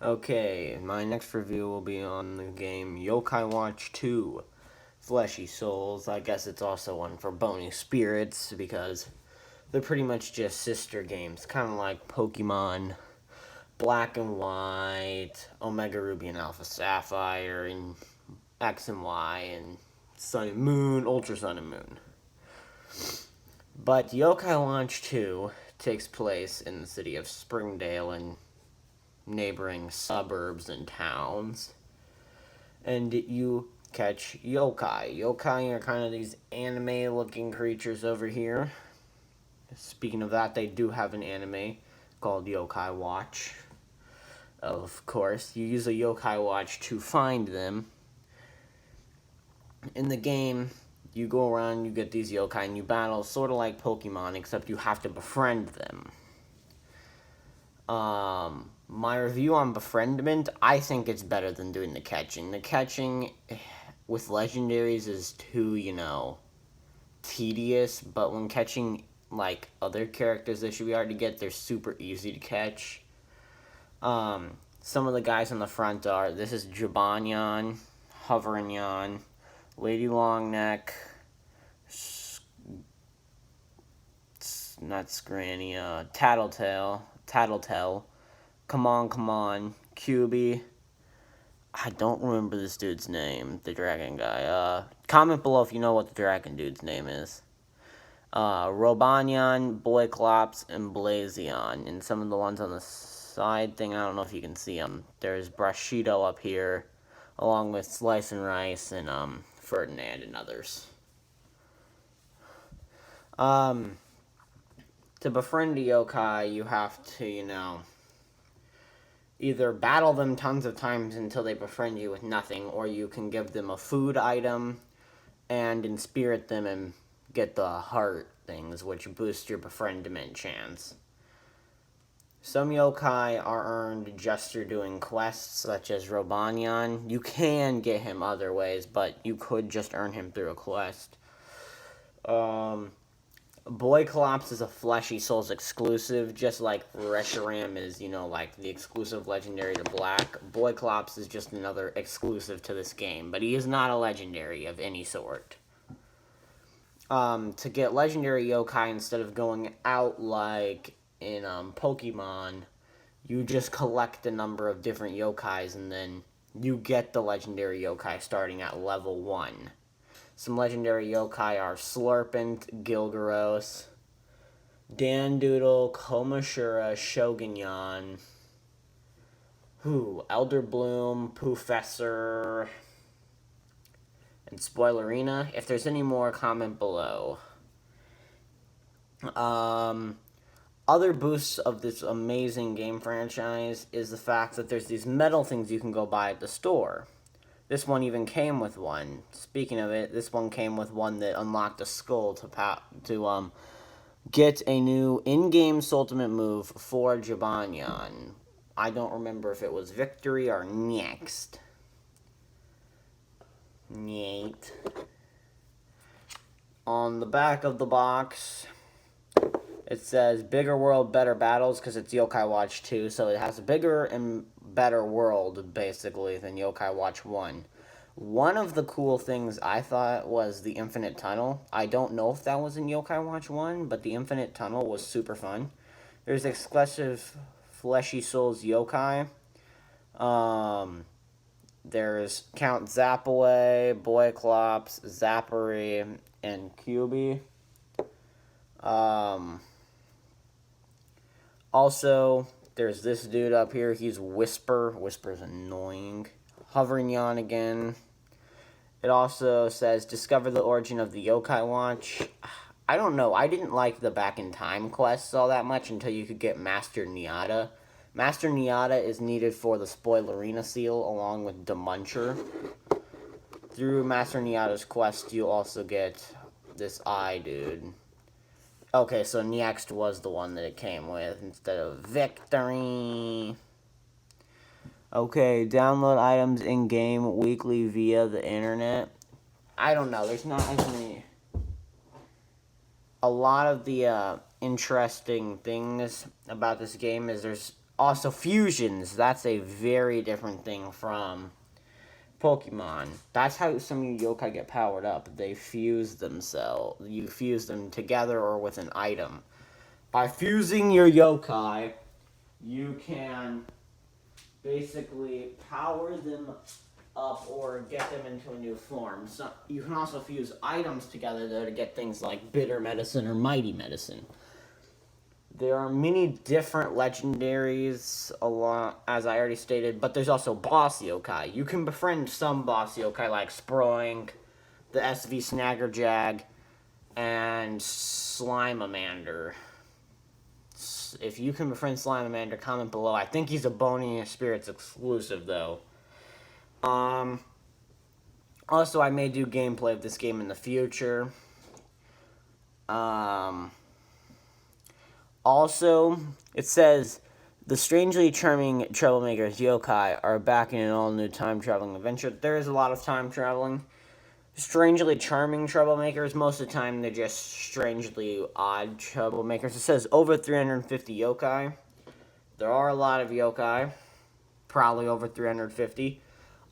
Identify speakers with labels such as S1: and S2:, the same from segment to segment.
S1: Okay, my next review will be on the game Yokai Watch 2 Fleshy Souls. I guess it's also one for Bony Spirits because they're pretty much just sister games, kind of like Pokemon Black and White, Omega Ruby and Alpha Sapphire, and X and Y, and Sun and Moon, Ultra Sun and Moon. But Yokai Watch 2 takes place in the city of Springdale and neighboring suburbs and towns. And you catch yokai. Yokai are kind of these anime-looking creatures over here. Speaking of that, they do have an anime called Yokai Watch. Of course, you use a Yokai Watch to find them. In the game, you go around, you get these yokai, and you battle sort of like Pokemon, except you have to befriend them. My review on befriendment, I think it's better than doing the catching. The catching with legendaries is too, tedious, but when catching like other characters that should be hard to get, they're super easy to catch. Some of the guys on the front are, this is Jabanyan, Hoveranyan, Lady Longneck, not Scrania, Tattletale, Come On, QB. I don't remember this dude's name, the dragon guy. Comment below if you know what the dragon dude's name is. Robanyan, Boyclops, and Blazion. And some of the ones on the side thing, I don't know if you can see them. There's Brashido up here, along with Slice and Rice and Ferdinand and others. To befriend a yokai, you have to, either battle them tons of times until they befriend you with nothing, or you can give them a food item and inspirit them and get the heart things, which boost your befriendment chance. Some yokai are earned just through doing quests, such as Robanyan. You can get him other ways, but you could just earn him through a quest. Boyclops is a Fleshy Souls exclusive, just like Reshiram is, like the exclusive legendary to Black. Boyclops is just another exclusive to this game, but he is not a legendary of any sort. To get legendary yokai, instead of going out like in Pokemon, you just collect a number of different yokais and then you get the legendary yokai starting at level 1. Some legendary yokai are Slurpent, Gilgaros, Dandoodle, Komashura, Shogunyan, Elder Bloom, Poofessor, and Spoilerina. If there's any more, comment below. Other boosts of this amazing game franchise is the fact that there's these metal things you can go buy at the store. This one even came with one. Speaking of it, this one came with one that unlocked a skull to get a new in-game ultimate move for Jabanyan. I don't remember if it was Victory or Next. Neat. On the back of the box, it says Bigger World, Better Battles, because it's Yokai Watch 2, so it has a bigger and better world, basically, than Yokai Watch 1. One of the cool things I thought was the Infinite Tunnel. I don't know if that was in Yokai Watch 1, but the Infinite Tunnel was super fun. There's exclusive Fleshy Souls yokai. There's Count Zapaway, Boyclops, Zappery, and QB. Also, there's this dude up here. He's Whisper. Whisper's annoying. Hovering Yawn again. It also says, discover the origin of the Yokai Watch. I don't know. I didn't like the Back in Time quests all that much until you could get Master Niata. Master Niata is needed for the Spoilerina seal along with Demuncher. Through Master Niata's quest, you also get this eye dude. Okay, so Next was the one that it came with instead of Victory. Okay, download items in-game weekly via the internet. I don't know, there's not as many. A lot of the interesting things about this game is there's Also, fusions. That's a very different thing from Pokemon. That's how some of your yokai get powered up. They fuse themselves. You fuse them together or with an item. By fusing your yokai, you can basically power them up or get them into a new form. So you can also fuse items together though to get things like bitter medicine or mighty medicine. There are many different legendaries, as I already stated, but there's also boss yokai. You can befriend some boss yokai like Sproing, the SV Snaggerjag, and Slimamander. If you can befriend Slimamander, comment below. I think he's a Bony Spirits exclusive, though. Also, I may do gameplay of this game in the future. Also, it says, the strangely charming troublemakers yokai are back in an all-new time-traveling adventure. There is a lot of time traveling. Strangely charming troublemakers, most of the time they're just strangely odd troublemakers. It says over 350 yokai. There are a lot of yokai. Probably over 350.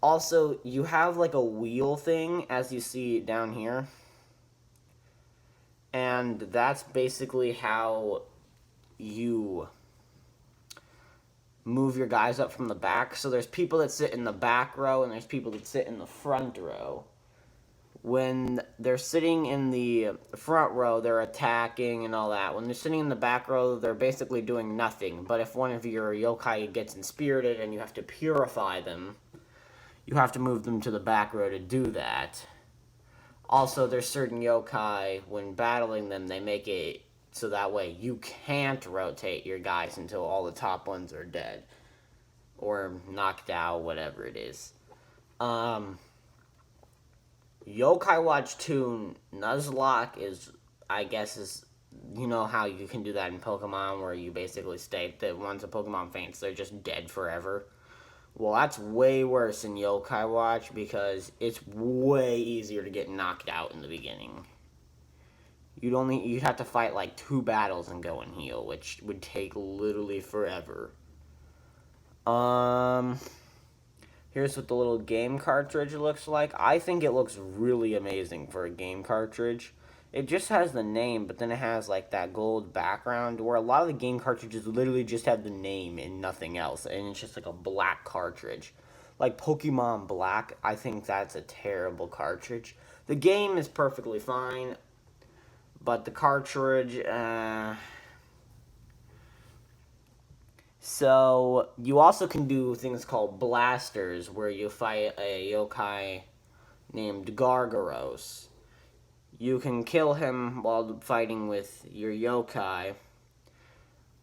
S1: Also, you have like a wheel thing, as you see down here. And that's basically how you move your guys up from the back. So there's people that sit in the back row, and there's people that sit in the front row. When they're sitting in the front row, they're attacking and all that. When they're sitting in the back row, they're basically doing nothing. But if one of your yokai gets inspirited and you have to purify them, you have to move them to the back row to do that. Also, there's certain yokai, when battling them, they make it so that way you can't rotate your guys until all the top ones are dead. Or knocked out, whatever it is. Yokai Watch 2 Nuzlocke is, I guess, you know how you can do that in Pokemon, where you basically state that once a Pokemon faints, they're just dead forever. Well, that's way worse in Yokai Watch, because it's way easier to get knocked out in the beginning. You'd have to fight like 2 battles and go and heal, which would take literally forever. Here's what the little game cartridge looks like. I think it looks really amazing for a game cartridge. It just has the name, but then it has like that gold background, where a lot of the game cartridges literally just have the name and nothing else, and it's just like a black cartridge. Like Pokemon Black, I think that's a terrible cartridge. The game is perfectly fine, but the cartridge, So, you also can do things called blasters, where you fight a yokai named Gargaros. You can kill him while fighting with your yokai,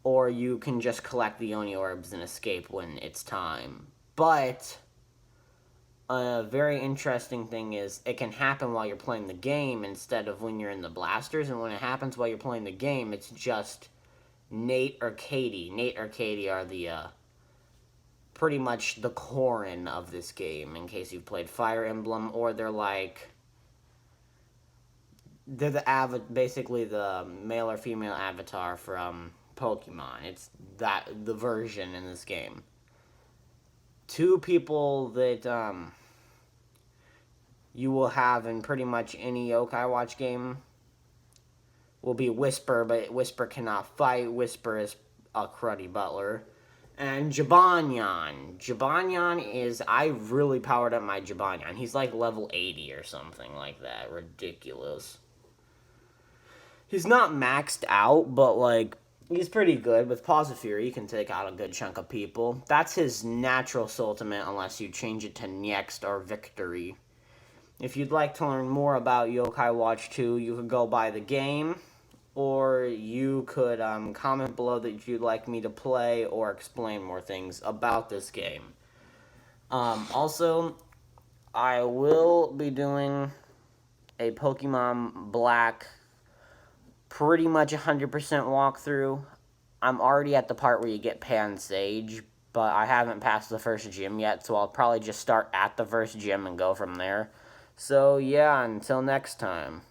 S1: or you can just collect the Oni Orbs and escape when it's time. But, a very interesting thing is, it can happen while you're playing the game instead of when you're in the blasters, and when it happens while you're playing the game, it's just Nate or Katie. Nate or Katie are the, pretty much the Corrin of this game, in case you've played Fire Emblem, or they're basically the male or female avatar from Pokemon. It's the version in this game. 2 people that, you will have in pretty much any Yokai Watch game will be Whisper, but Whisper cannot fight. Whisper is a cruddy butler. And Jibanyan. Jibanyan is, I really powered up my Jibanyan. He's like level 80 or something like that. Ridiculous. He's not maxed out, but like, he's pretty good. With Paws of Fury, he can take out a good chunk of people. That's his natural ultimate, unless you change it to Next or Victory. If you'd like to learn more about Yokai Watch 2, you could go buy the game, or you could comment below that you'd like me to play or explain more things about this game. Also, I will be doing a Pokemon Black pretty much 100% walkthrough. I'm already at the part where you get Pansage, but I haven't passed the first gym yet, so I'll probably just start at the first gym and go from there. So, yeah, until next time.